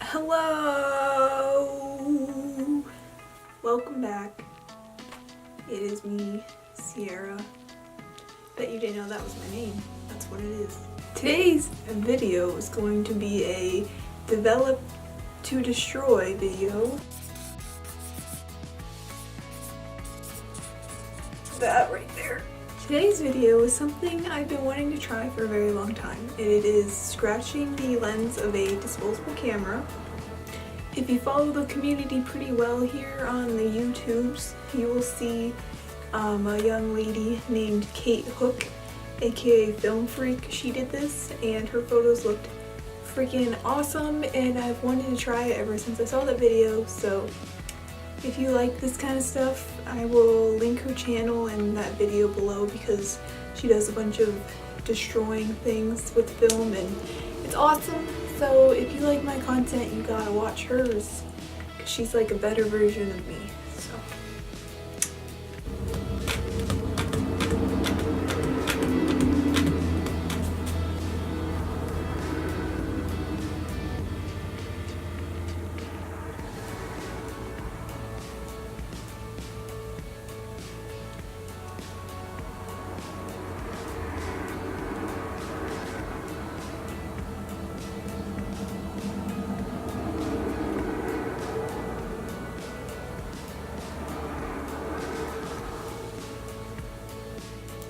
Hello! Welcome back. It is me, Sierra. Bet you didn't know that was my name. That's what it is. Today's video is going to be a develop to destroy video. That right there. Today's video is something I've been wanting to try for a very long time. It is scratching the lens of a disposable camera. If you follow the community pretty well here on the YouTubes, you will see a young lady named Kate Hook, aka Film Freak. She did this and her photos looked freaking awesome, and I've wanted to try it ever since I saw that video. So if you like this kind of stuff, I will link her channel in that video below because she does a bunch of destroying things with film and it's awesome. So if you like my content, you gotta watch hers because she's like a better version of me. So.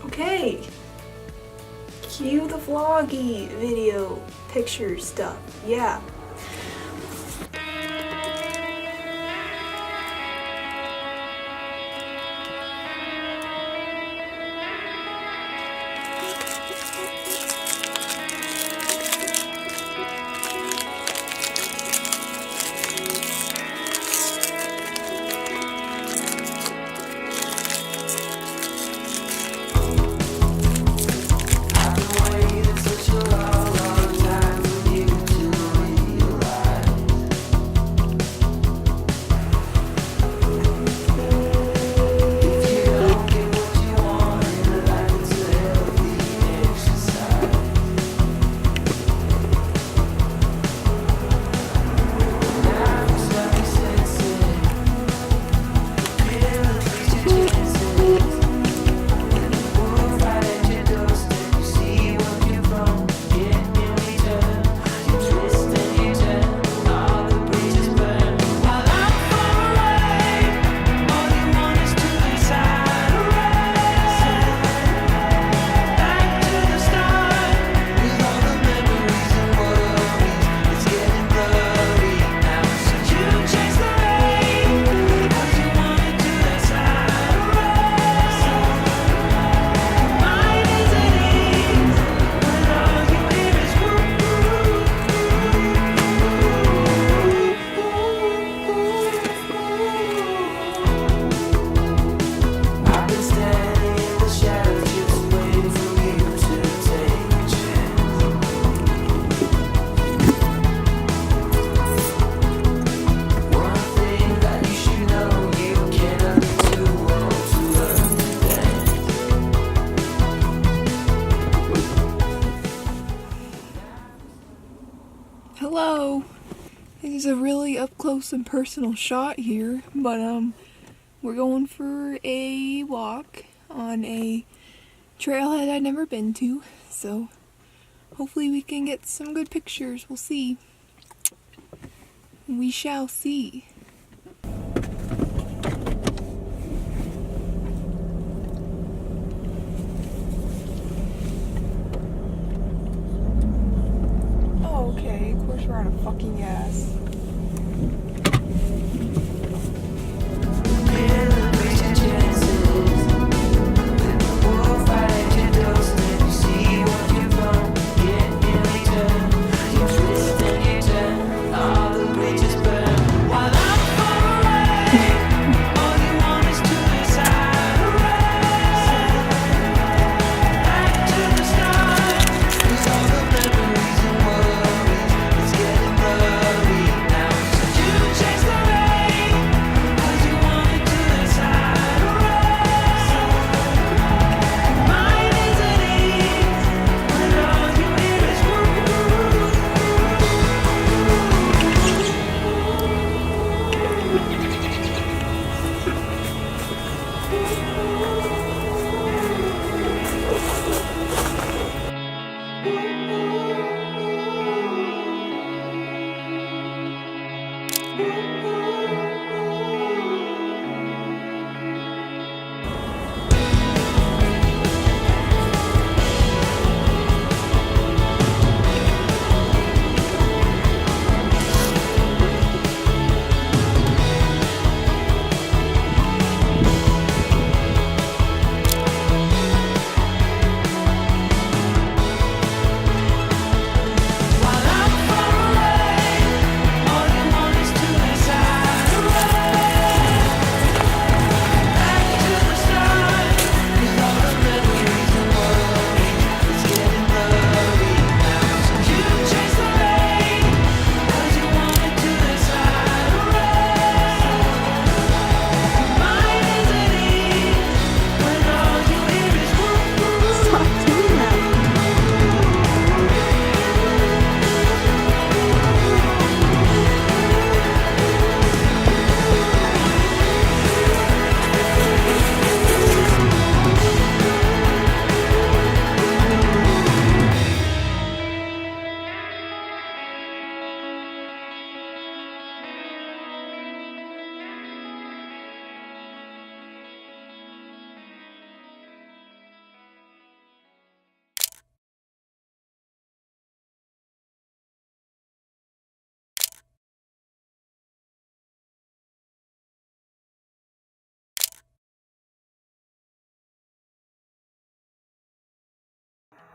Okay, cue the vloggy video picture stuff, yeah. Hello! This is a really up close and personal shot here, but we're going for a walk on a trailhead I've never been to, so hopefully we can get some good pictures. We'll see. We shall see. Okay, of course we're on a fucking gas.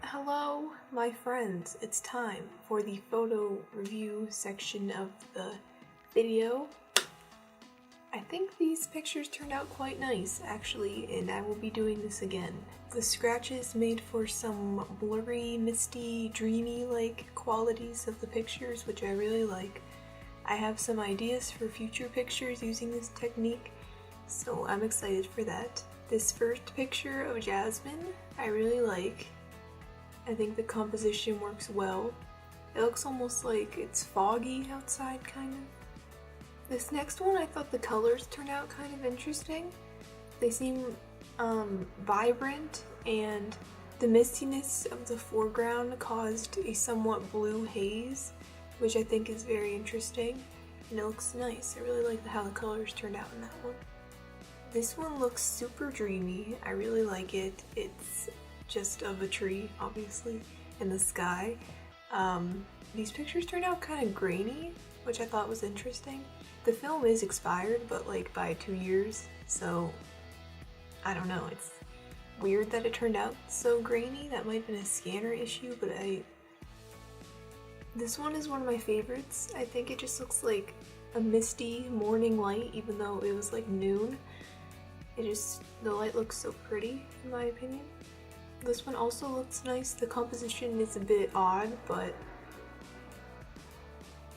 Hello, my friends. It's time for the photo review section of the video. I think these pictures turned out quite nice, actually, and I will be doing this again. The scratches made for some blurry, misty, dreamy-like qualities of the pictures, which I really like. I have some ideas for future pictures using this technique, so I'm excited for that. This first picture of Jasmine, I really like. I think the composition works well. It looks almost like it's foggy outside, kind of. This next one, I thought the colors turned out kind of interesting. They seem vibrant, and the mistiness of the foreground caused a somewhat blue haze, which I think is very interesting, and it looks nice. I really like how the colors turned out in that one. This one looks super dreamy. I really like it. It's just of a tree, obviously, in the sky. These pictures turned out kind of grainy, which I thought was interesting. The film is expired, but like by 2 years, so I don't know. It's weird that it turned out so grainy. That might have been a scanner issue, but this one is one of my favorites. I think it just looks like a misty morning light, even though it was like noon. The light looks so pretty, in my opinion. This one also looks nice. The composition is a bit odd, but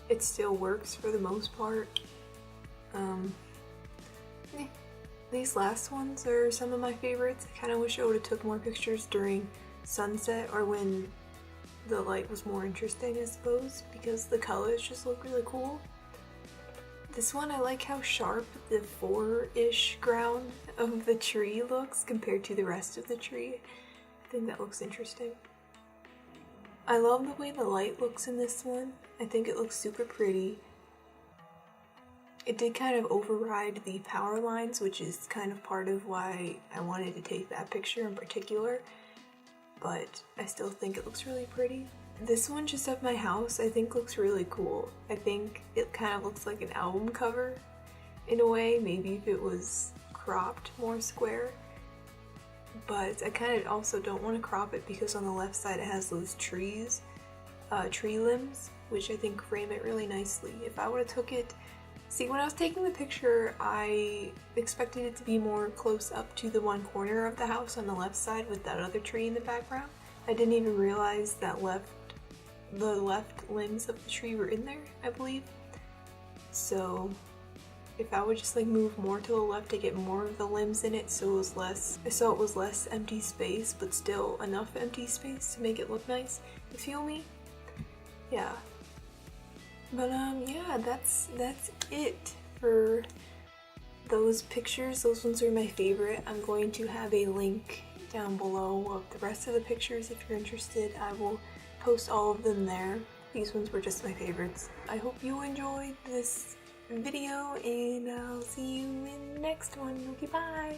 it still works for the most part. These last ones are some of my favorites. I kind of wish I would have took more pictures during sunset or when the light was more interesting, I suppose, because the colors just look really cool. This one, I like how sharp the 4-ish ground of the tree looks compared to the rest of the tree. I think that looks interesting. I love the way the light looks in this one. I think it looks super pretty. It did kind of override the power lines, which is kind of part of why I wanted to take that picture in particular, but I still think it looks really pretty. This one just of my house I think looks really cool. I think it kind of looks like an album cover in a way, maybe if it was cropped more square. But I kind of also don't want to crop it because on the left side it has those tree limbs, which I think frame it really nicely. If I would have took it, see, when I was taking the picture, I expected it to be more close up to the one corner of the house on the left side with that other tree in the background. I didn't even realize that the left limbs of the tree were in there, I believe. So if I would just like move more to the left to get more of the limbs in it, so it was less empty space, but still enough empty space to make it look nice. You feel me? Yeah. But yeah, that's it for those pictures. Those ones are my favorite. I'm going to have a link down below of the rest of the pictures if you're interested. I will post all of them there. These ones were just my favorites. I hope you enjoyed this video, and I'll see you in the next one. Okay, bye!